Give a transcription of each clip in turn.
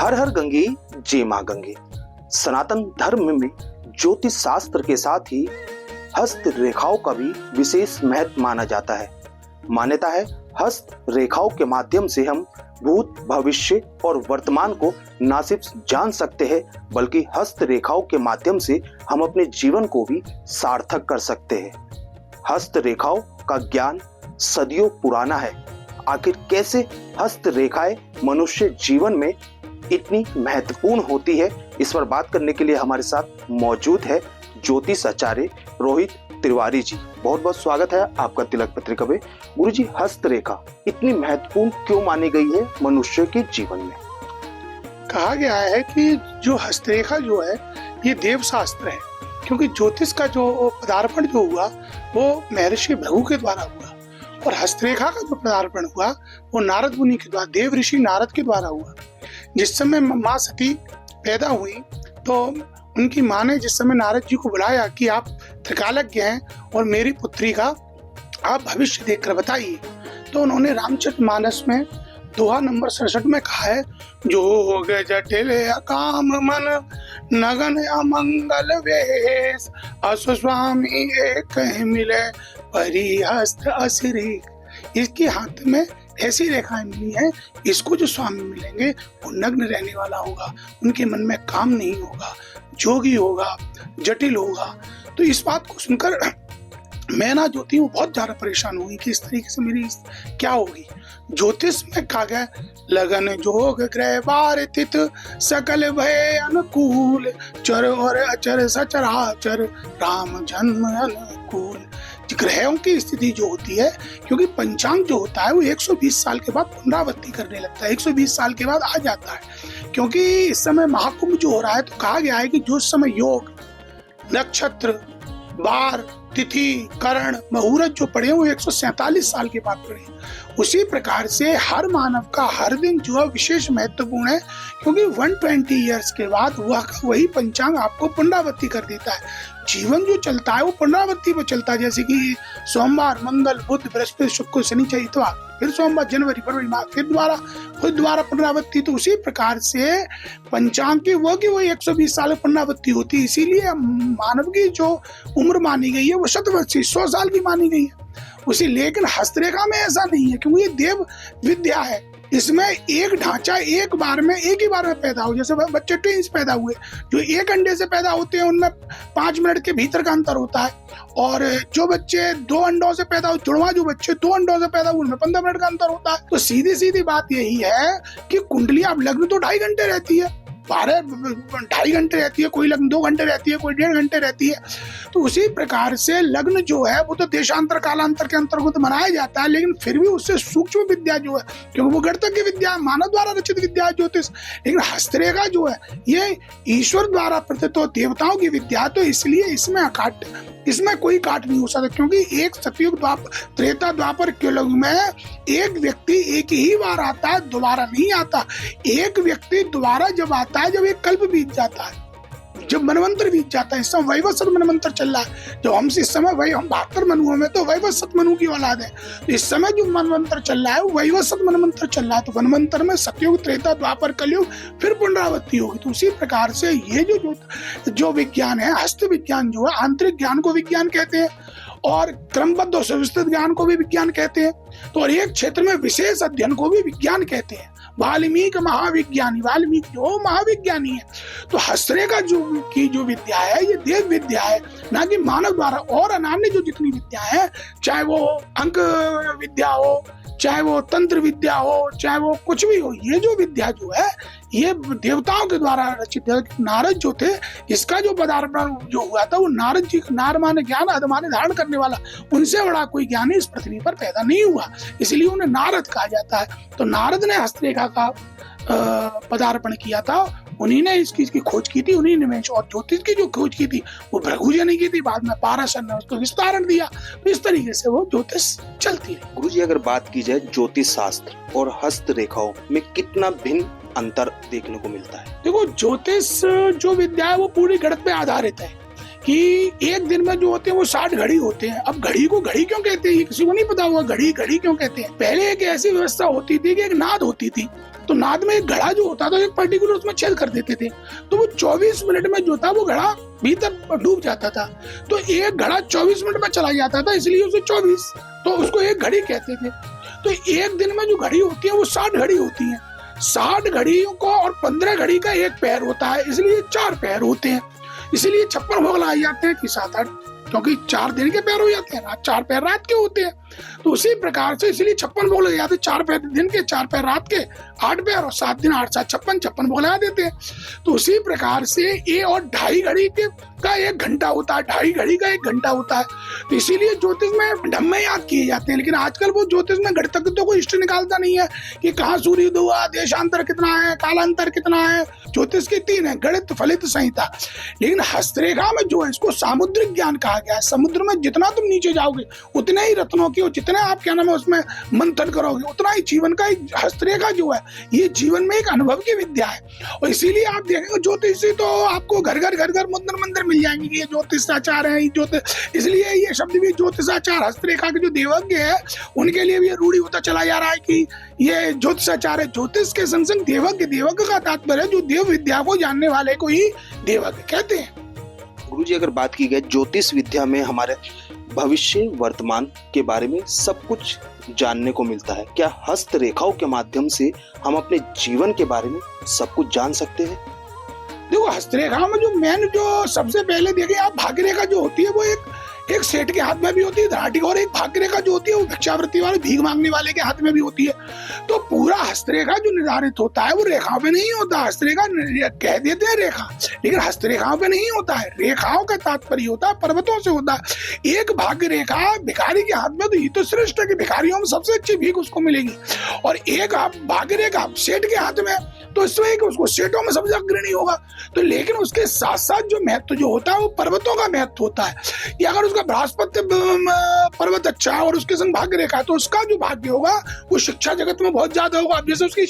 हर हर गंगे जय मां गंगे। सनातन धर्म में ज्योतिष शास्त्र के साथ ही हस्त रेखाओं का भी विशेष महत्व माना जाता है। मान्यता है हस्त रेखाओं के माध्यम से हम भूत, भविष्य और वर्तमान को न सिर्फ जान सकते हैं बल्कि हस्त रेखाओं के माध्यम से हम अपने जीवन को भी सार्थक कर सकते हैं। हस्त रेखाओं का ज्ञान सदियों पुराना है। आखिर कैसे हस्त रेखाएं मनुष्य जीवन में इतनी महत्वपूर्ण होती है, इस पर बात करने के लिए हमारे साथ मौजूद है ज्योतिष आचार्य रोहित तिवारी जी। बहुत बहुत स्वागत है आपका तिलक पत्रिका में। गुरुजी, हस्त रेखा इतनी महत्वपूर्ण क्यों मानी गई है मनुष्य के जीवन में? कहा गया है कि जो हस्तरेखा जो है ये देव शास्त्र है, क्योंकि ज्योतिष का जो पदार्पण जो हुआ वो महर्षि भृगु के द्वारा हुआ और हस्तरेखा का जो पदार्पण हुआ वो नारद मुनि के द्वारा, देव ऋषि नारद के द्वारा हुआ। जिस समय माँ सती पैदा हुई तो उनकी माँ ने जिस समय नारद जी को बुलाया कि आप त्रिकालज्ञ हैं और मेरी पुत्री का आप भविष्य देखकर बताइए, तो उन्होंने रामचरितमानस में दोहा नंबर 67 में कहा है, जोग जटिल काम मन नगन अमंगल वेश, असु स्वामी एक मिले परिहस्त असिरी। इसके हाथ में ऐसी रेखाएं मिली हैं, इसको जो स्वामी मिलेंगे वो नग्न रहने वाला होगा, उनके मन में काम नहीं होगा, जोगी होगा, जटिल होगा। तो इस बात को सुनकर मैं ना जो थी वो बहुत ज्यादा परेशान हुई कि इस तरीके से मेरी क्या होगी। ज्योतिष में कहा गया लगन जोग ग्रह बार तिथ सकल भय अनुकूल, चर और अचर सचराचर राम जन्म अनुकूल। ग्रहों की स्थिति जो होती है, क्योंकि पंचांग जो होता है वो 120 साल के बाद पुनरावृत्ति करने लगता है, 120 साल के बाद आ जाता है। क्योंकि इस समय महाकुंभ जो हो रहा है तो कहा गया है कि जो समय योग, नक्षत्र, बार, तिथि, करण, मुहूर्त जो पड़े वो 147 साल के बाद पड़े। उसी प्रकार से हर मानव का हर दिन जो है विशेष महत्वपूर्ण है, क्योंकि 120 ईयर्स के बाद वही पंचांग आपको पुनरावृत्ति कर देता है। जीवन जो चलता है वो पुनरावृत्ति पर चलता है, जैसे कि सोमवार, मंगल, बुध, बृहस्पति, शुक्र, शनि, इतवार, फिर सोमवार, जनवरी, फरवरी, मार्च, फिर दोबारा पुनरावृत्ति। तो उसी प्रकार से पंचांग की वो 120 साल पुनरावृत्ति होती है। इसीलिए मानव की जो उम्र मानी गई है वो शतवर्षी 100 साल की मानी गई है उसी। लेकिन हस्तरेखा में ऐसा नहीं है, क्योंकि ये देव विद्या है। इसमें एक ढांचा एक ही बार में पैदा हो। जैसे बच्चे ट्विंस पैदा हुए, जो एक अंडे से पैदा होते हैं उनमें 5 मिनट के भीतर का अंतर होता है, और जो बच्चे 2 अंडों से पैदा हो, जुड़वा जो बच्चे 2 अंडों से पैदा हुए उनमें 15 मिनट का अंतर होता है। तो सीधी बात यही है कि कुंडली अब लग्न तो 2.5 घंटे रहती है, 2.5 घंटे रहती है, कोई लग्न 2 घंटे रहती है, कोई 1.5 घंटे रहती है। तो उसी प्रकार से लग्न जो है वो तो देशांतर कालांतर के अंतर्गत मनाया जाता है, लेकिन फिर भी उससे सूक्ष्म विद्या जो है, क्योंकि वो गणतज्ञ विद्या, मानव द्वारा रचित विद्या ज्योतिष, लेकिन हस्तरेखा जो है ये ईश्वर द्वारा प्रदत्त देवताओं की विद्या। तो इसलिए इसमें कोई काट नहीं हो सकता, क्योंकि एक सतयुग त्रेता द्वापर कलयुग में एक व्यक्ति एक ही बार आता है, दोबारा नहीं आता। एक व्यक्ति दोबारा जब आता है जब एक कल्प बीत जाता है, जब मनवंतर बीत जाता है। इस समय वैवस्वत मनवंतर चल रहा है, जो हमसे इस समय हम 72 मनुओं में तो वैवस्वत मनु की औलाद है। तो इस समय जो मनवंतर चल रहा है वो वैवस्वत मनवंतर चल रहा है। तो मनवंतर में सतयुग, त्रेता, द्वापर, कलयुग, फिर पुनरावृत्ति होगी। तो उसी प्रकार से ये जो विज्ञान है, हस्त विज्ञान जो है, आंतरिक ज्ञान को विज्ञान कहते हैं और क्रमबद्ध और सुव्यवस्थित ज्ञान को भी विज्ञान कहते हैं। तो और एक क्षेत्र में विशेष अध्ययन को भी विज्ञान कहते हैं। वाल्मीकि महाविज्ञानी, वाल्मीकि जो महाविज्ञानी है। तो हस्तरेखा जो विद्या है ये देव विद्या है, ना कि मानव द्वारा। और अन्य जो जितनी विद्या है, चाहे वो अंक विद्या हो, चाहे वो तंत्र विद्या हो, चाहे वो कुछ भी हो, ये जो विद्या जो है ये देवताओं के द्वारा रचित है। नारद जो थे, इसका जो पदार्पण जो हुआ था वो नारद जी, नार माने ज्ञान, अध माने धारण करने वाला, उनसे बड़ा कोई ज्ञानी इस पृथ्वी पर पैदा नहीं हुआ, इसलिए उन्हें नारद कहा जाता है। तो नारद ने हस्तरेखा का पदार्पण किया था, उन्हीं ने इस चीज की खोज की थी, उन्हीं ने और ज्योतिष की जो खोज की थी वो भृगु जी ने की थी, बाद में पाराशर ने उसको विस्तारण दिया। तो इस तरीके से वो ज्योतिष चलती है। गुरु जी, अगर बात की जाए ज्योतिष शास्त्र और हस्त रेखाओं में कितना भिन्न अंतर देखने को मिलता है? देखो, ज्योतिष जो विद्या है वो पूरी गणित पे आधारित है कि एक दिन में जो होते हैं वो 60 घड़ी होते हैं। अब घड़ी को घड़ी क्यों कहते हैं ये किसी को नहीं पता होगा, घड़ी क्यों कहते हैं। पहले एक ऐसी व्यवस्था होती थी कि एक नाद होती थी, तो नाद में एक घड़ा जो होता था एक पर्टिकुलर उसमें छेद कर देते थे, तो वो 24 मिनट में जो था वो घड़ा भीतर डूब जाता था। तो एक घड़ा 24 मिनट में चला जाता था, इसलिए उसे 24, तो उसको एक घड़ी कहते थे। तो एक दिन में जो घड़ी होती है वो 60 घड़ी होती है। 60 घड़ियों को और 15 घड़ी का एक पैर होता है, इसलिए 4 पैर होते हैं। इसलिए 56 भोग लगाए जाते हैं कि 7-8, क्योंकि 4 दिन के पैर हो जाते हैं, 4 पैर रात के होते हैं। तो उसी प्रकार से इसलिए 56 भोग लगे जाते हैं, 4 पैर दिन के, 4 पैर रात के, 8 पैर और 7 दिन 8 7 56 भोग लगा देते हैं। तो उसी प्रकार से ये और 2.5 घड़ी के का 1 घंटा होता है, 2.5 घड़ी का 1 घंटा होता है। तो इसीलिए ज्योतिष में ढम्मे याद किए जाते हैं। लेकिन आजकल वो ज्योतिष में गणितज्ञ तो कोई इष्ट निकालता नहीं है कि कहाँ सूर्य हुआ, देशांतर कितना है, कालांतर कितना है। ज्योतिष की 3 है, गणित, फलित, संहिता। लेकिन हस्तरेखा में जो है इसको सामुद्रिक ज्ञान कहा गया है। समुद्र में जितना तुम नीचे जाओगे उतने ही रत्नों की और जितना आप क्या नाम है उसमें मंथन करोगे उतना ही जीवन का एक हस्तरेखा जो है ये जीवन में एक अनुभव की विद्या है। और इसीलिए आप देखेंगे ज्योतिषी तो आपको घर घर मंदिर मंदिर मिल जाएंगे कि ये ज्योतिषाचार है, इसलिए ये शब्द भी ज्योतिषाचार हस्तरेखा के जो देवज्ञ है उनके लिए भी रूढ़ी होता चला जा रहा है कि ये ज्योतिषाचार है। ज्योतिष के संग संग देवज्ञ, देवज्ञ का तात्पर्य है जो देव विद्या को जानने वाले को ही देवज्ञ कहते हैं। गुरुजी, अगर बात की जाए ज्योतिष विद्या में हमारे भविष्य वर्तमान के बारे में सब कुछ जानने को मिलता है, क्या हस्त रेखाओं के माध्यम से हम अपने जीवन के बारे में सब कुछ जान सकते हैं? देखो हस्तरेखा में जो मेन जो सबसे पहले देखें आप, भाग्य रेखा जो होती है वो एक सेठ के हाथ में भी होती है धनाटी, और एक भाग्य रेखा जो होती है वो भिक्षावृत्ति वाले भीख मांगने वाले के हाथ में भी होती है। तो पूरा हस्तरेखा जो निर्धारित होता है वो रेखाओं पे नहीं होता। हस्तरेखा कह देते हैं रेखा, लेकिन हस्तरेखाओं पे नहीं होता है। रेखाओं का तात्पर्य होता है पर्वतों से होता है। एक भाग्य रेखा भिखारी के हाथ में तो ये तो श्रेष्ठ है कि भिखारियों में सबसे अच्छी भीख उसको मिलेगी, और एक भाग्य रेखा सेठ के हाथ में तो इसमें उसको सेठों में सबसे अग्रणी होगा। तो लेकिन उसके साथ साथ जो महत्व जो होता है वो पर्वतों का महत्व होता है कि अगर उसका बृहस्पति पर्वत अच्छा है और उसके संग भाग्य रेखा तो उसका जो भाग्य होगा वो शिक्षा जगत में बहुत ज्यादा होगा। अब जैसे उसकी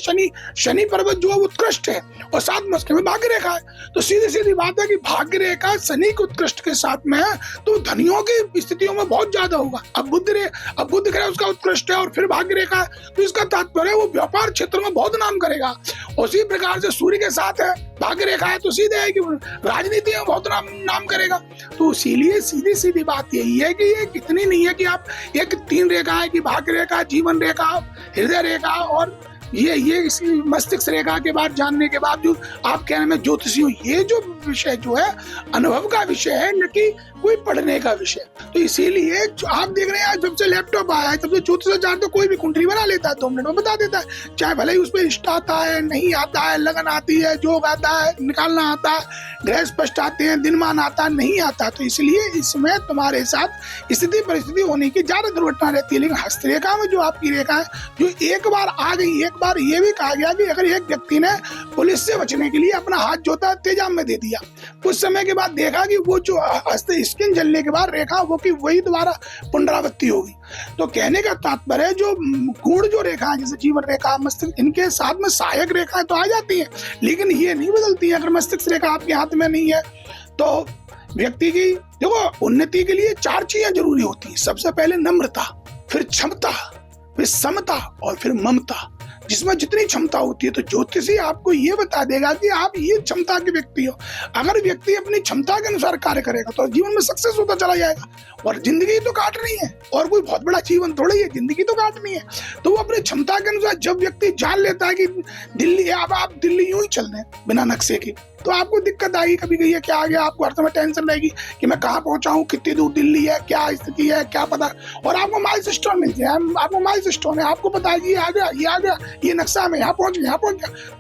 शनि पर्वत जो है उत्कृष्ट है और साथ में उसके में भाग्य रेखा है, तो सीधी सीधी बात है कि भाग्य रेखा शनि के उत्कृष्ट के साथ में है तो धनियों की स्थितियों में बहुत ज्यादा होगा। अब बुध ग्रह उसका उत्कृष्ट है और फिर भाग्य रेखा है, तो इसका तात्पर्य वो व्यापार क्षेत्र में बहुत नाम करेगा। उसी प्रकार से सूर्य के साथ है भाग्य रेखा है तो सीधे है कि राजनीति में बहुत नाम करेगा। तो इसीलिए सीधी सीधी बात यही है कि ये कितनी नहीं है कि आप एक 3 रेखा है कि भाग्य रेखा, जीवन रेखा, हृदय रेखा और ये इसी मस्तिष्क रेखा के बाद जानने के बाद जो आप कहने में ज्योतिषी हो, ये जो विषय जो है अनुभव का विषय है, न कि कोई पढ़ने का विषय। तो इसीलिए आप देख रहे हैं जब से लैपटॉप आया है तब से ज्योतिषाचार्य तो कोई भी कुंडली बना लेता है, 2 मिनट में बता देता है, चाहे भले ही उसमें इष्ट आता है, नहीं आता है, लगन आती है, जोग आता है, निकालना आता है, ग्रह स्पष्ट आते हैं, दिनमान आता है, नहीं आता। तो इसलिए इसमें तुम्हारे साथ स्थिति परिस्थिति होने की ज्यादा दुर्घटना रहती है। लेकिन हस्तरेखा में जो आपकी रेखा है जो एक बार आ गई, एक बार ये भी कहा गया कि अगर एक व्यक्ति ने पुलिस से बचने के लिए अपना हाथ जो था तेजाब में दे दिया, कुछ समय के बाद देखा कि वो जो हस्त स्किन जलने के बाद रेखा वो की वही दोबारा पुनरावृत्ति होगी। तो कहने का तात्पर्य जो गुण जो रेखा है जैसे जीवन रेखा, मस्तिष्क, इनके साथ में सहायक रेखाएं तो आ जाती हैं लेकिन ये नहीं बदलती है। अगर मस्तिष्क रेखा आपके हाथ में नहीं है तो व्यक्ति की देखो उन्नति के लिए 4 चीजें जरूरी होती है। सबसे पहले नम्रता, फिर क्षमता, फिर समता और फिर ममता। जिसमें जितनी क्षमता होती है तो ज्योतिषी आपको ये बता देगा कि आप ये क्षमता के व्यक्ति हो। अगर व्यक्ति अपनी क्षमता के अनुसार कार्य करेगा तो जीवन में सक्सेस होता चला जाएगा। और जिंदगी तो काटनी है और कोई बहुत बड़ा जीवन थोड़ी है, जिंदगी तो काटनी है। तो वो अपनी क्षमता के अनुसार जब व्यक्ति जान लेता है कि दिल्ली, अब आप दिल्ली यूं ही चल रहे हैं बिना नक्शे की, तो आपको दिक्कत आएगी, कभी कहीं क्या आ गया, आपको हर समय टेंशन रहेगी कि मैं कहाँ पहुंचा हूँ, कितनी दूर दिल्ली है, क्या स्थिति है, क्या पता। और आपको माइल स्टोन मिल जाए, आपको माइल स्टोन है, आपको पता है कि ये आ गया, ये आ गया, ये नक्शा में यहाँ पहुंच गया,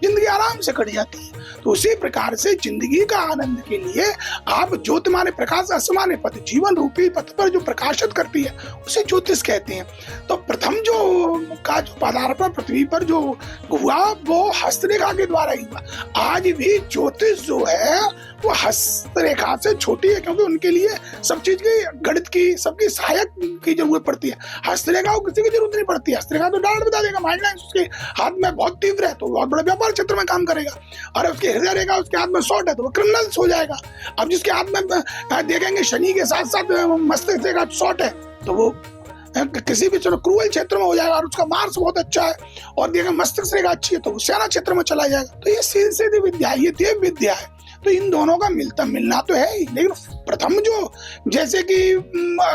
जिंदगी आराम से कट जाती है। तो उसी प्रकार से जिंदगी का आनंद के लिए आप ज्योतिमाने प्रकाश असमाने पथ, जीवन रूपी पथ पर जो प्रकाशित करती है उसे ज्योतिष कहते हैं। तो प्रथम जो पदार्पण पृथ्वी पर जो हुआ वो हस्तरेखा के द्वारा ही हुआ। आज भी ज्योतिष जो है वो हस्तरेखा से छोटी है क्योंकि उनके लिए सब चीज की, गणित की, सबकी सहायक की जरूरत पड़ती है। हस्तरेखा को किसी की जरूरत नहीं पड़ती। हस्तरेखा तो डायरेक्ट बता देगा, माइंड लाइन उसके हाथ में बहुत तीव्र है तो बहुत बड़े व्यापार क्षेत्र में काम करेगा, और उसके हृदय रेखा उसके हाथ में शॉर्ट है तो वो क्रिमिनल हो जाएगा। अब जिसके हाथ में देखेंगे शनि के साथ साथ मस्तिष्क रेखा शॉर्ट है तो वो किसी भी चलो क्रूअल क्षेत्र में हो जाएगा और उसका मार्क्स बहुत अच्छा है और देखा मस्तिष्क रेखा अच्छी है तो वो सेना क्षेत्र में चला जाएगा। तो ये सीधी सीधी विद्या है, ये देव विद्या है। तो इन दोनों का मिलना तो है ही, लेकिन प्रथम जो जैसे कि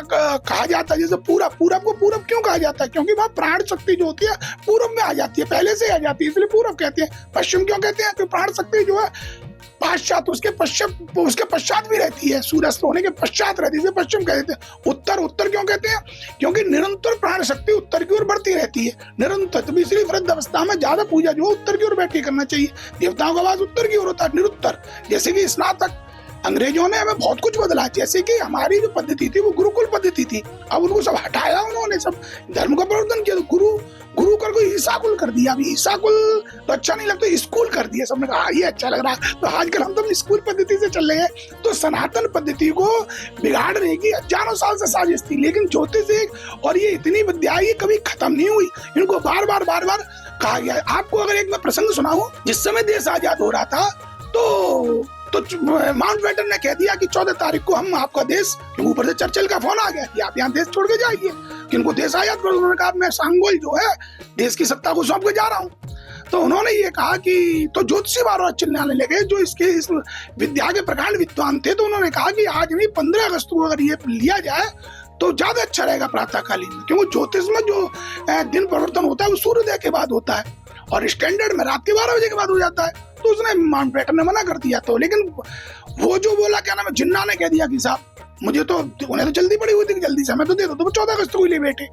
कहा जाता है, जैसे पूरब को पूरब क्यों कहा जाता है? क्योंकि वहाँ प्राण शक्ति जो होती है पूरब में आ जाती है, पहले से आ जाती है, इसलिए पूरब कहते हैं। पश्चिम क्यों कहते हैं? क्योंकि प्राण शक्ति जो है पाश्चात उसके पश्चात भी रहती है, सूर्यास्त होने के पश्चात रहती है, पश्चिम कहते हैं। उत्तर क्यों कहते हैं? क्योंकि निरंतर प्राण शक्ति उत्तर की ओर बढ़ती रहती है निरंतर। तो इसलिए वृद्ध अवस्था में ज्यादा पूजा जो उत्तर की ओर बैठ के करना चाहिए। देवताओं का वास उत्तर की ओर होता है, निरुत्तर। जैसे कि स्नातक अंग्रेजों ने हमें बहुत कुछ बदला, जैसे कि हमारी जो पद्धति थी वो गुरुकुल पद्धति थी, अब उनको सब हटाया उन्होंने, सब धर्म का परिवर्तन किया। तो गुरु कर को ईसाकुल कर दिया। अभी ईसाकुल तो अच्छा नहीं लगता, स्कूल कर दिया। सबने कहा ये अच्छा लग रहा है, तो आजकल हम तो स्कूल पद्धति से चल रहे हैं। तो सनातन पद्धति को बिगाड़ने की हजारों साल से साजिश थी, लेकिन ज्योतिष एक और ये इतनी विद्या ये कभी खत्म नहीं हुई, इनको बार बार कहा गया। आपको अगर एक मैं प्रसंग सुनाऊं, जिस समय देश आजाद हो रहा था तो माउंटबेटन ने कह दिया कि 14 तारीख को हम आपका देश, ऊपर से चर्चिल का फोन आ गया कि आप यहाँ देश छोड़ के जाइए, किनको देश आजाद कर। उन्होंने कहा मैं सांगोल जो है देश की सत्ता को सौंप के जा रहा हूँ। तो उन्होंने ये कहा कि तो ज्योतिषी बार चिल्लाने लगे जो इस विद्या के प्रकांड विद्वान थे। तो उन्होंने कहा कि आज नहीं 15 अगस्त को अगर ये लिया जाए तो ज्यादा अच्छा रहेगा प्रातःकालीन में, क्योंकि ज्योतिष में जो दिन परिवर्तन होता है वो सूर्योदय के बाद होता है और स्टैंडर्ड में रात के 12 बजे के बाद हो जाता है। तो उसने माउंटबेटन ने मना कर दिया। तो लेकिन वो जो बोला क्या नाम है, जिन्ना ने कह दिया कि साहब मुझे तो उन्हें तो जल्दी पड़ी हुई थी कि जल्दी से हमें तो दे दो। तो वो 14 अगस्त को ही ले बैठे।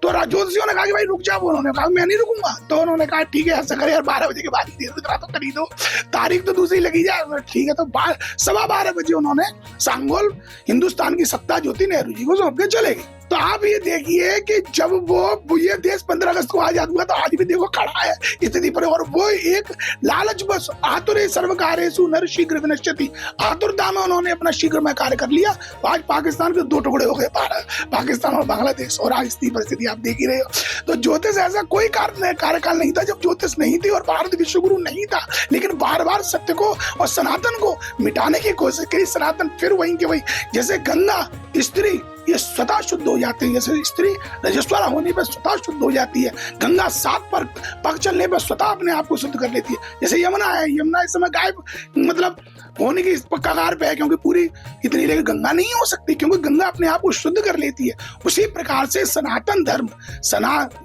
तो ज्योतिषियों ने कहा कि भाई रुक जाओ, उन्होंने कहा मैं नहीं रुकूंगा। तो उन्होंने कहा ठीक है ऐसा करे यार 12 बजे के बाद ही दे दो, तो कर ही दो, तारीख तो दूसरी लगी जाए। ठीक है, तो 12:15 बजे उन्होंने सांगोल हिंदुस्तान की सत्ता जो थी नेहरू जी को सौंप के चले गए। तो आप ये देखिए कि जब वो ये देश 15 अगस्त को आजाद हुआ तो आज भी देखो खड़ा है स्थिति पर। और वो एक लालच बस आतुरे सर्वकार्येषु नर शीघ्र विनश्यति, आतुरता में उन्होंने अपना शीघ्र में कार्य कर लिया। तो आज पाकिस्तान के 2 टुकड़े हो गए, पाकिस्तान और बांग्लादेश, और आज की परिस्थिति आप देख ही रहे हो। तो ज्योतिष ऐसा कोई कार्यकाल नहीं था जब ज्योतिष नहीं थी और भारत विश्व गुरु नहीं था, लेकिन बार बार सत्य को और सनातन को मिटाने की कोशिश करी। सनातन फिर वहीं के वही, जैसे गंगा स्त्री ये स्वतः शुद्ध हो जाती है, जैसे स्त्री रजस्वला होने पर स्वतः शुद्ध हो जाती है, गंगा 7 पर पग चलने पर स्वतः अपने आप को शुद्ध कर लेती है। जैसे यमुना है, यमुना इस समय गायब मतलब होने की कगार पे है, क्योंकि पूरी इतनी लेकिन गंगा नहीं हो सकती, क्योंकि गंगा अपने आप को शुद्ध कर लेती है। उसी प्रकार से सनातन धर्म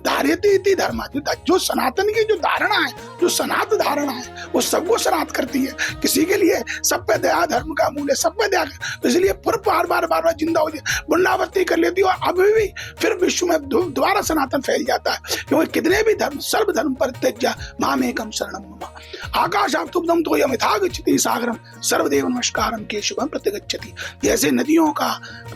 धार्यते इति धर्म, जो सनातन की जो धारणा है, जो सनात धारणा है, वो सबको सनात करती है। किसी के लिए सब पे दया धर्म का मूल है, सब पे दया। तो इसलिए बार बार जिंदा हो जाए, बुंदावृत्ति कर लेती है, और अभी भी फिर विश्व में दोबारा सनातन फैल जाता है। क्योंकि कितने भी धर्म सर्व धर्म परित्यज्य मामेकं शरणं मम, आकाशात्तुब्धं तोयं यथा गच्छति सागरं सर्वदेव नमस्कारं केशवं प्रतिगच्छति। जैसे नदियों का,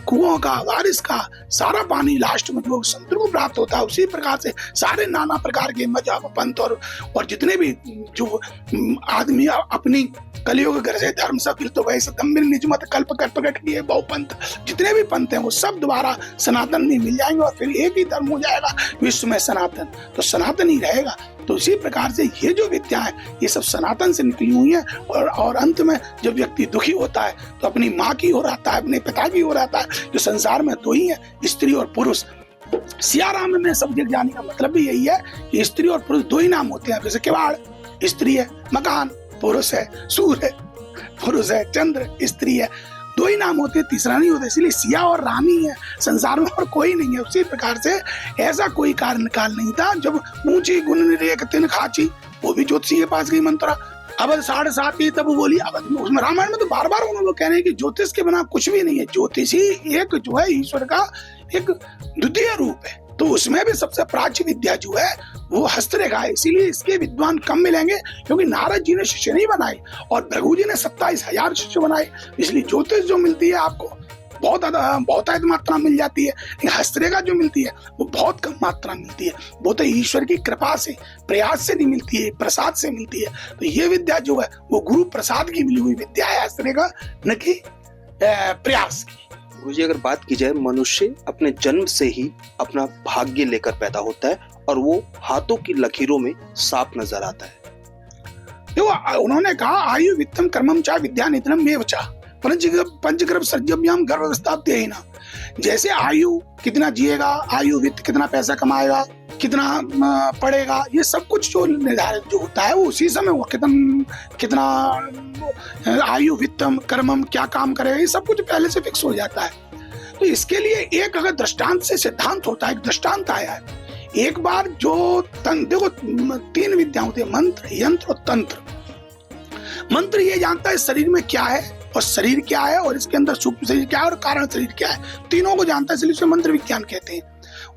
कुओं का, बारिश का सारा पानी लास्ट में जो समुद्र को प्राप्त होता है, उसी प्रकार से सारे नाना प्रकार के मजहब पंथ और जितने भी जो आदमी अपनी कलियुग घर से धर्म सब तो वैसे तमिल निजमत कल्प कर प्रकट किए बहुपंथ, जितने भी पंथ हैं वो सब दोबारा सनातन में मिल जाएंगे और फिर एक ही धर्म हो जाएगा विश्व में सनातन। तो सनातन ही रहेगा। तो इसी प्रकार से ये जो विद्या है ये सब सनातन से निकली हुई है। और अंत में जब व्यक्ति दुखी होता है तो अपनी माँ की ओर आता है, अपने पिता की ओर आता है। जो संसार में दो ही है, स्त्री और पुरुष। सियाराम में सब्जेक्ट जाने का मतलब भी यही है कि स्त्री और पुरुष दो ही नाम होते हैं। जैसे किवाड़ स्त्री है, मकान पुरुष है, सूर्य पुरुष है, चंद्र स्त्री है, दो ही नाम होते हैं, तीसरा नहीं होता। इसलिए सिया और राम ही है, संसार में और कोई नहीं है। उसी प्रकार से ऐसा कोई कारण काल नहीं था जब ऊंची गुण निरेख तिन खाची, वो भी ज्योतिषी के पास गई मंत्रा। अब 7.5 की तब बोली। अब उसमें रामायण में तो बार बार उन्होंने कह रहे हैं कि ज्योतिष के बिना कुछ भी नहीं है। ज्योतिषी एक जो है ईश्वर का एक द्वितीय रूप है। तो उसमें भी सबसे प्राचीन विद्या जो है वो हस्तरेखा है। इसीलिए इसके विद्वान कम मिलेंगे, क्योंकि नारद जी ने शिष्य नहीं बनाए और भृगु जी ने 27,000 शिष्य बनाए। इसलिए ज्योतिष जो मिलती है आपको बहुत अधिक मात्रा मिल जाती है, लेकिन हस्तरेखा जो मिलती है वो बहुत कम मात्रा मिलती है। वो तो ईश्वर की कृपा से, प्रयास से नहीं मिलती है, प्रसाद से मिलती है। तो ये विद्या जो है वो गुरु प्रसाद की मिली हुई विद्या है, हस्तरेखा न कि प्रयास की। गुरुजी, अगर बात की जाए, मनुष्य अपने जन्म से ही अपना भाग्य लेकर पैदा होता है और वो हाथों की लकीरों में साफ नजर आता है। देखो उन्होंने कहा आयु वित्तम कर्मम चा विद्या निधनम में बचा पंचग्रह सर्जभ्याम गर्भवस्थाप्त्येन। जैसे आयु कितना जिएगा, आयु वित्त कितना पैसा कमाएगा, कितना पढ़ेगा, ये सब कुछ जो निर्धारित जो होता है वो उसी समय वो कितना आयु वित्तम कर्मम क्या काम करेगा, ये सब कुछ पहले से फिक्स हो जाता है। तो इसके लिए एक अगर दृष्टांत से सिद्धांत होता है, एक दृष्टांत आया है। एक बार जो देखो 3 विद्या होती है, मंत्र, यंत्र और तंत्र। मंत्र ये जानता है शरीर में क्या है और शरीर क्या है और इसके अंदर सूक्ष्म शरीर क्या है और कारण शरीर क्या है, तीनों को जानता है, इसलिए उसे मंत्र विज्ञान कहते हैं।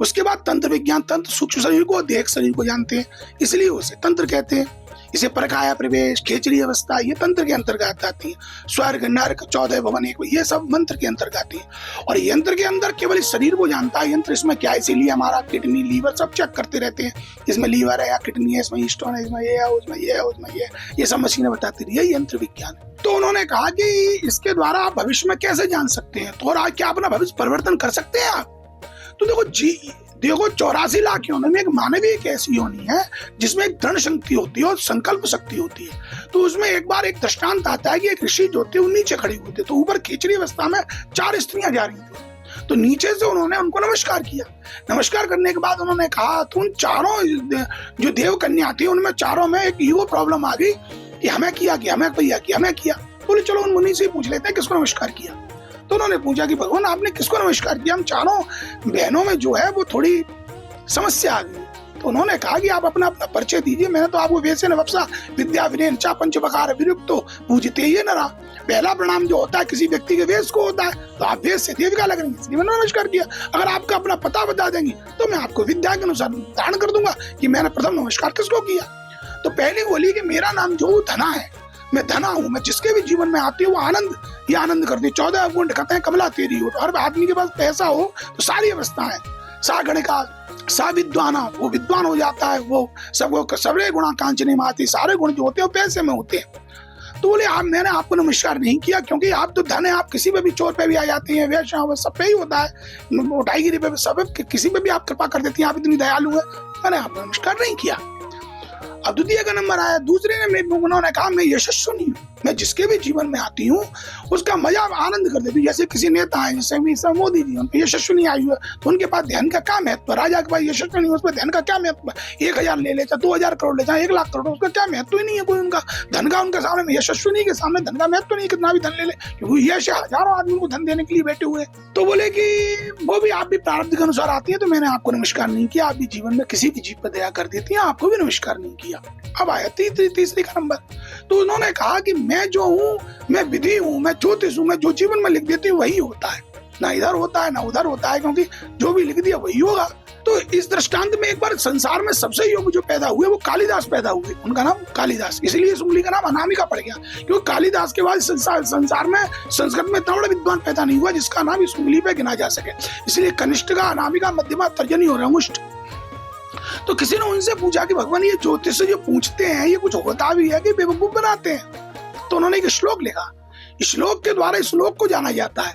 उसके बाद तंत्र विज्ञान, तंत्र सूक्ष्म शरीर को, देह शरीर को जानते हैं, इसलिए उसे तंत्र कहते हैं। इसे परकाया प्रवेश, खेचरी अवस्था, ये तंत्र के अंतर्गत आती है। स्वर्ग, नरक, 14 भवन, एक, ये सब मंत्र के अंतर्गत आती है। और यंत्र के अंदर केवल इस शरीर को जानता है, यंत्र इसमें क्या है, इसीलिए हमारा किडनी, लीवर सब चेक करते रहते हैं, इसमें लीवर है या किडनी है, इसमें स्टोन है, इसमें ये है, उसमें ये है, उसमें ये सब मशीनें बताती रही है, यंत्र विज्ञान। तो उन्होंने कहा कि इसके द्वारा आप भविष्य में कैसे जान सकते हैं, तो और क्या अपना भविष्य परिवर्तन कर सकते हैं आप? तो देखो 84 लाख योनि में एक मानवीय एक ऐसी योनि है जिसमें एक दृढ़ शक्ति होती है और संकल्प शक्ति होती है। तो उसमें एक बार एक दृष्टांत आता है कि एक ऋषि जो थे वो नीचे खड़ी हुई थी, तो ऊपर खेचरी अवस्था में 4 स्त्रियां जा रही थी। तो नीचे से उन्होंने उनको नमस्कार किया। नमस्कार करने के बाद उन्होंने कहा तो उन चारों जो देव कन्या थी उनमें चारों में एक ईगो प्रॉब्लम आ गई कि हमें किया, हमें भैया किया, हमें किया। बोले चलो उन मुनि से पूछ लेते हैं किसको नमस्कार किया। तो उन्होंने पूछा कि भगवान आपने किसको नमस्कार किया, हम चारों बहनों में जो है वो थोड़ी समस्या आ गई। तो उन्होंने कहा कि आप अपना अपना परिचय दीजिए, मैंने तो आपको वैसे नवसा विद्या विनयन चा पंचवकार विरुक्तो पूजते ही न रहा। पहला प्रणाम जो होता है किसी व्यक्ति के वेश को होता है, तो आप वेश से देविका लग रही है, इसलिए मैंने नमस्कार किया। अगर आपका अपना पता बता देंगी तो मैं आपको विद्या के अनुसार धारण कर दूंगा कि मैंने प्रथम नमस्कार किसको किया। तो पहली बोली कि मेरा नाम जो धना है, मैं धना हूँ, मैं जिसके भी जीवन में आती हूँ वो आनंद ये आनंद करती है। 14 गुण कहते हैं कमला तेरी ओट। हर आदमी के पास पैसा हो तो सारी अवस्था है, सा गणिका सा विद्वाना, वो विद्वान हो जाता है, वो सबको सबरे गुणा कांचने में आती, सारे गुण जो होते हैं वो पैसे में होते हैं। तो बोले मैंने आपको नमस्कार नहीं किया क्योंकि आप तो धन है, आप किसी पे भी चोर पे भी आ जाती हैं, वैश्य सब पे ही होता है, उठाईगिरी पे सब किसी पे भी आप कृपा कर देती हैं, आप इतनी दयालु है, मैंने आपको नमस्कार नहीं किया। अब द्वितीय का नंबर आया, दूसरे ने उन्होंने कहा मैं यशस्विनी हूँ, मैं जिसके भी जीवन में आती हूँ उसका मजा आनंद कर देती हूँ। जैसे किसी नेता है, जैसे मोदी जी, उन पे यशस्विनी आई हुई है तो उनके पास ध्यान का क्या महत्व, राजा के पास यशस्विनी उस पर ध्यान का क्या महत्व, 1000 ले ले चाहे 2000 करोड़ ले चाहे 1 लाख करोड़, उसका क्या महत्व ही नहीं है कोई, उनका धन का उनके सामने, यशस्विनी के सामने धन का महत्व नहीं, कितना भी धन ले ले, क्योंकि यश हजारों आदमी को धन देने के लिए बैठे हुए। तो बोले कि वो भी आप भी प्रारब्ध के अनुसार आती है, तो मैंने आपको नमस्कार नहीं किया, आप भी जीवन में किसी भी जीव पर दया कर देती है, आपको भी नमस्कार नहीं किया। अब आया तीसरी का नंबर। तो उन्होंने कहा कि मैं जो हूँ, मैं विधि हूँ, मैं ज्योतिष हूँ, मैं जो जीवन में लिख देती हूँ वही होता है, ना इधर होता है ना उधर होता है, क्योंकि जो भी लिख दिया वही होगा। तो इस दृष्टांत में एक बार संसार में सबसे योग जो पैदा हुए वो कालिदास पैदा हुए, उनका नाम कालिदास, इसलिए इस उंगली का नाम अनामिका पड़ गया, क्योंकि कालिदास के बाद संसार में संस्कृत में इतना बड़ा विद्वान पैदा नहीं हुआ जिसका नाम इस उंगली पे गिना जा सके, इसलिए कनिष्ठ का, अनामिका, मध्यमा, तर्जनी और अंगुष्ठ। तो किसी ने उनसे पूछा कि भगवान ये ज्योतिष से जो पूछते हैं ये कुछ होता भी है कि बेवकूफ बनाते हैं? तो उन्होंने एक श्लोक लिखा, इस श्लोक के द्वारा इस श्लोक को जाना जाता है।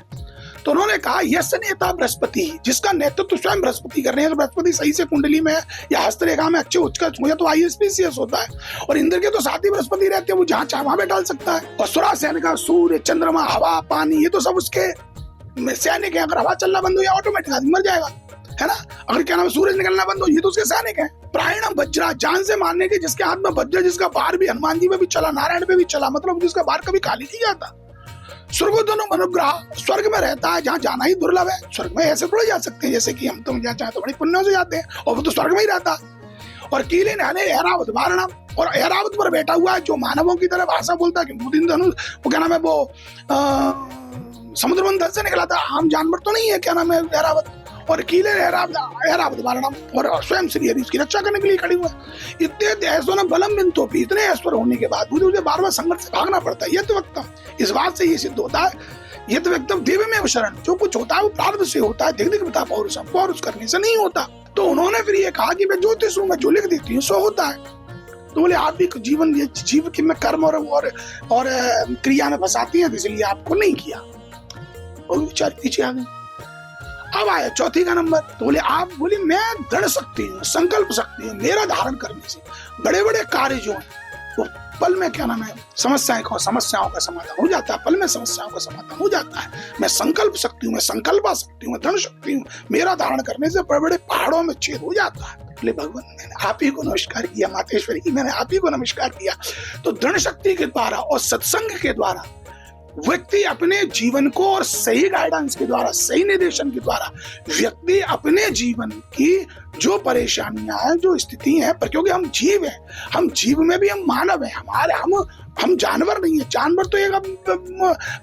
तो उन्होंने कहा यस नेता बृहस्पति, जिसका नेतृत्व स्वयं बृहस्पति कर रहे हैं, तो बृहस्पति सही से कुंडली में या हस्तरेखा में अच्छे उच्च हो तो ISPCS होता है। और इंद्र के तो साथ ही बृहस्पति रहते हैं, वो जहाँ चाहे वहां पे डाल सकता है। और सुरा सैनिक का सूर्य, चंद्रमा, हवा, पानी, ये तो सब उसके सैनिक है। अगर हवा चलना बंद हो या ऑटोमेटिक आदमी मर जाएगा, है ना। अगर क्या नाम सूरज निकलना बंद हो, ये तो उसके सैनिक है। प्रायण वज्रा, जान से मारने के, जिसके हाथ में वज्र, जिसका बार भी हनुमान जी पे भी चला, नारायण पे भी चला, मतलब जिसका बार कभी खाली नहीं जाता। स्वर्गोधनो मनुग्रह, स्वर्ग में रहता है जहाँ जाना ही दुर्लभ है। स्वर्ग में ऐसे थोड़े जा सकते हैं जैसे कि हम तुम जहाँ चाहे तो बड़ी पुण्यों से जाते हैं, और वो तो स्वर्ग में ही रहता है। और कीले नहने ऐरावत वारणा, और ऐरावत पर बैठा हुआ है जो मानवों की तरह भाषा बोलता है कि वो क्या नाम है, वो समुद्र मंथन से निकला था, आम जानवर तो नहीं है, क्या नाम है ऐरावत। और कीले ऐरावत वारणा, और स्वयं श्री हरि उसकी रक्षा करने के लिए खड़ी हुआ। इतने ऐसो न बलम बिंतो भी, इतने ऐश्वर्य होने के बाद मुझे बार-बार संघर्ष से भागना पड़ता है। यत वक्तम, इस बात से ये सिद्ध होता है, यत वक्तम देव में शरण, जो कुछ होता है वो प्रारब्ध से होता है, दिग्दिक पिता पौरुषम, पौरुष करने से नहीं होता। तो उन्होंने फिर ये कहा कि मैं ज्योतिष हूँ, मैं जो लिख देती हूँ सो होता है। तो बोले आप भी जीवन जीव के में कर्म और क्रिया में फंसाती हैं, इसलिए आपको नहीं किया। और विचार पीछे आ गए। अब आया चौथी का नंबर। तो बोले आप, बोले मैं दृढ़ शक्ति हूँ, संकल्प शक्ति हूँ, मेरा धारण करने से बड़े बड़े कार्य जो हैं वो पल में क्या नाम है समस्याओं का समाधान हो जाता है, पल में समस्याओं का समाधान हो जाता है। मैं संकल्प शक्ति हूँ, मैं संकल्पा शक्ति हूँ, मैं धन शक्ति हूँ, मेरा धारण करने से बड़े बड़े पहाड़ों में छेद हो जाता है। बोले भगवान मैंने आप ही को नमस्कार किया, मातेश्वरी की मैंने आप ही को नमस्कार किया। तो दृढ़ शक्ति के द्वारा और सत्संग के द्वारा व्यक्ति अपने जीवन को और सही गाइडेंस के द्वारा, सही निर्देशन के द्वारा व्यक्ति अपने जीवन की जो परेशानियां हैं, जो स्थिति है, पर क्योंकि हम जीव हैं, हम जीव में भी हम मानव हैं, हम जानवर नहीं है। जानवर तो एक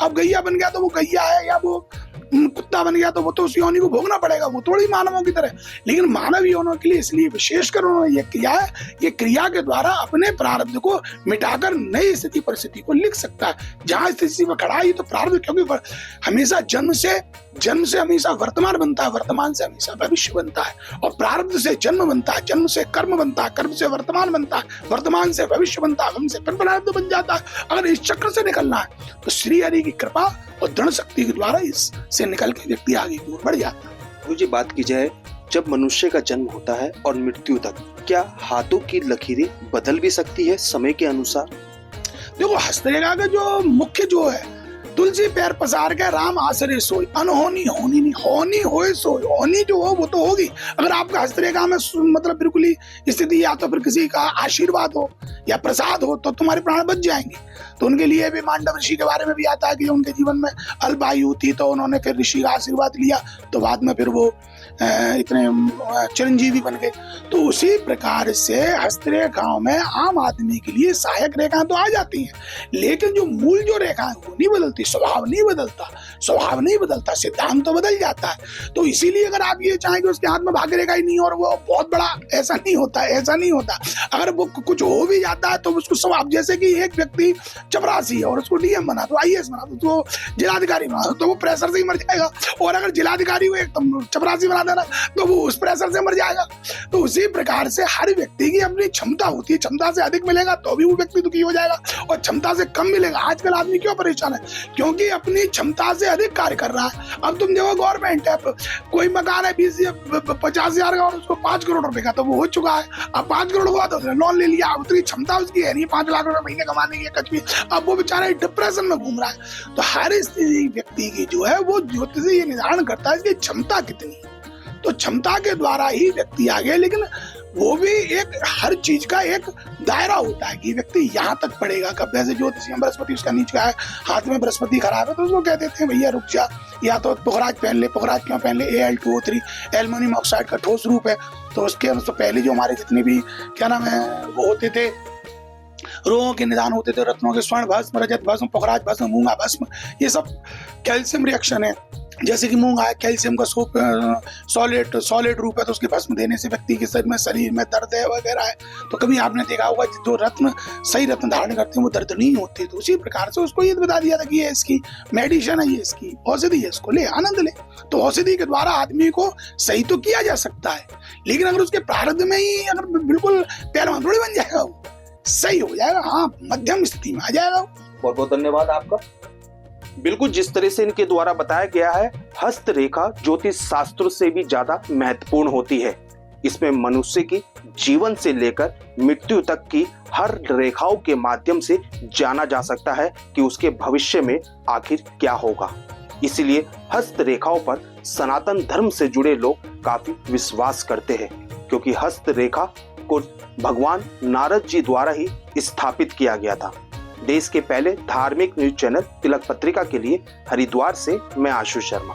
अब गैया बन गया तो वो गैया है, या वो कुत्ता बन गया तो वो तो उस योनि को भोगना पड़ेगा, वो थोड़ी मानवों की तरह। लेकिन मानव योनों के लिए इसलिए विशेषकर उन्होंने ये किया है, ये क्रिया के द्वारा अपने प्रारब्ध को मिटाकर नई स्थिति परिस्थिति को लिख सकता है। जहां स्थिति में खड़ा है तो प्रारब्ध, क्योंकि हमेशा जन्म से हमेशा वर्तमान बनता है, वर्तमान से हमेशा भविष्य बनता है, और प्रारब्ध से जन्म बनता है, जन्म से कर्म बनता है, कर्म से वर्तमान बनता है, वर्तमान से भविष्य बनता है, हम से फिर प्रारब्ध बन जाता है। अगर इस चक्र से निकलना है तो श्री हरि की कृपा और दृढ़ शक्ति के द्वारा इससे निकल के व्यक्ति आगे की ओर बढ़ जाता है। मुझे बात की जाए, जब मनुष्य का जन्म होता है और मृत्यु तक, क्या हाथों की लकीरें बदल भी सकती है समय के अनुसार? देखो, हस्तरेखा का जो मुख्य जो है, तुलसी पैर पसार के राम आसरे सोई, अनहोनी होनी नहीं, होनी होए सोई। होनी जो हो वो तो होगी। अगर आपका हस्तरेखा में मतलब बिल्कुल ही स्थिति या तो फिर किसी का आशीर्वाद हो या प्रसाद हो तो तुम्हारे प्राण बच जाएंगे। तो उनके लिए भी मांडव ऋषि के बारे में भी आता है कि उनके जीवन में अल्पायु थी तो उन्होंने फिर ऋषि का आशीर्वाद लिया, तो बाद में फिर वो इतने चिरंजीवी बन गए। तो उसी प्रकार से हस्तरेखाओं में आम आदमी के लिए सहायक रेखाएं तो आ जाती हैं, लेकिन जो मूल जो रेखाएं वो नहीं बदलती, स्वभाव नहीं बदलता, सिद्धांत तो बदल जाता है। तो इसीलिए अगर आप ये चाहें कि उसके हाथ में भाग्य रेखा ही नहीं और वो बहुत बड़ा, ऐसा नहीं होता। अगर वो कुछ हो भी जाता है तो उसको स्वभाव, जैसे कि एक व्यक्ति चपरासी है और उसको डीएम बना दो, आईएएस बना दो, तो जिलाधिकारी बना दो, तो वो प्रेशर से ही मर जाएगा। और अगर जिलाधिकारी को एकदम चपरासी बना देना तो वो उस प्रेशर से मर जाएगा। तो उसी प्रकार से हर व्यक्ति की अपनी क्षमता होती है, क्षमता से अधिक मिलेगा तो भी वो व्यक्ति दुखी हो जाएगा, और क्षमता से कम मिलेगा। आजकल आदमी क्यों परेशान है? क्योंकि अपनी क्षमता से अधिक कार्य कर रहा है। अब तुम देखो, गवर्नमेंट है, कोई मकान है 50,000 का और उसको 5 करोड़ रुपए का, तो वो हो चुका है। अब 5 करोड़ हुआ तो उसने लोन ले लिया, उतनी क्षमता उसकी है नहीं 5 लाख रुपए महीने कमाने की कुछ भी। अब वो बेचारा डिप्रेशन में घूम रहा है। तो हर व्यक्ति की जो है वो ज्योतिष ये निर्धारण करता है इसकी क्षमता कितनी है। तो क्षमता के द्वारा ही व्यक्ति आगे, लेकिन वो भी एक हर चीज का एक दायरा होता है कि व्यक्ति यहाँ तक पड़ेगा कब। जैसे ज्योतिषी बृहस्पति उसका नीच का है, हाथ में बृहस्पति खराब है, तो उसको कह देते हैं भैया रुक जा, या तो पुखराज पहन ले। पुखराज क्यों पहन ले? Al2O3 एल्युमिनियम ऑक्साइड का ठोस रूप है, तो उसके पहले जो हमारे जितने भी क्या नाम है वो होते थे, रोगों के निदान होते थे, रत्नों के स्वर्ण भस्म, रजत भस्म, पुखराज भस्म, मूंगा भस्म, ये सब कैल्शियम रिएक्शन है। जैसे कि मूंगा है, कैल्शियम का सॉलिड रूप है, तो उसके भस्म देने से व्यक्ति के शरीर में दर्द है वगैरह है। तो कभी आपने देखा होगा जो रत्न सही रत्न धारण करते हैं वो दर्द नहीं होते। तो उसी प्रकार से उसको ये बता दिया था कि ये इसकी मेडिसिन है, ये इसकी औषधि है, इसको ले आनंद ले। तो औषधि के द्वारा आदमी को सही तो किया जा सकता है, लेकिन अगर उसके प्रारब्ध में ही अगर बिल्कुल पहलवान थोड़ी बन जाएगा, वो सही हो जाएगा, हाँ मध्यम स्थिति में आ जाएगा। बहुत बहुत धन्यवाद आपका। बिल्कुल जिस तरह से इनके द्वारा बताया गया है, हस्तरेखा ज्योतिष शास्त्र से भी ज्यादा महत्वपूर्ण होती है। इसमें मनुष्य की जीवन से लेकर मृत्यु तक की हर रेखाओं के माध्यम से जाना जा सकता है कि उसके भविष्य में आखिर क्या होगा। इसीलिए हस्तरेखाओं पर सनातन धर्म से जुड़े लोग काफी विश्वास करते हैं, क्योंकि हस्तरेखा को भगवान नारद जी द्वारा ही स्थापित किया गया था। देश के पहले धार्मिक न्यूज चैनल तिलक पत्रिका के लिए हरिद्वार से मैं आशु शर्मा।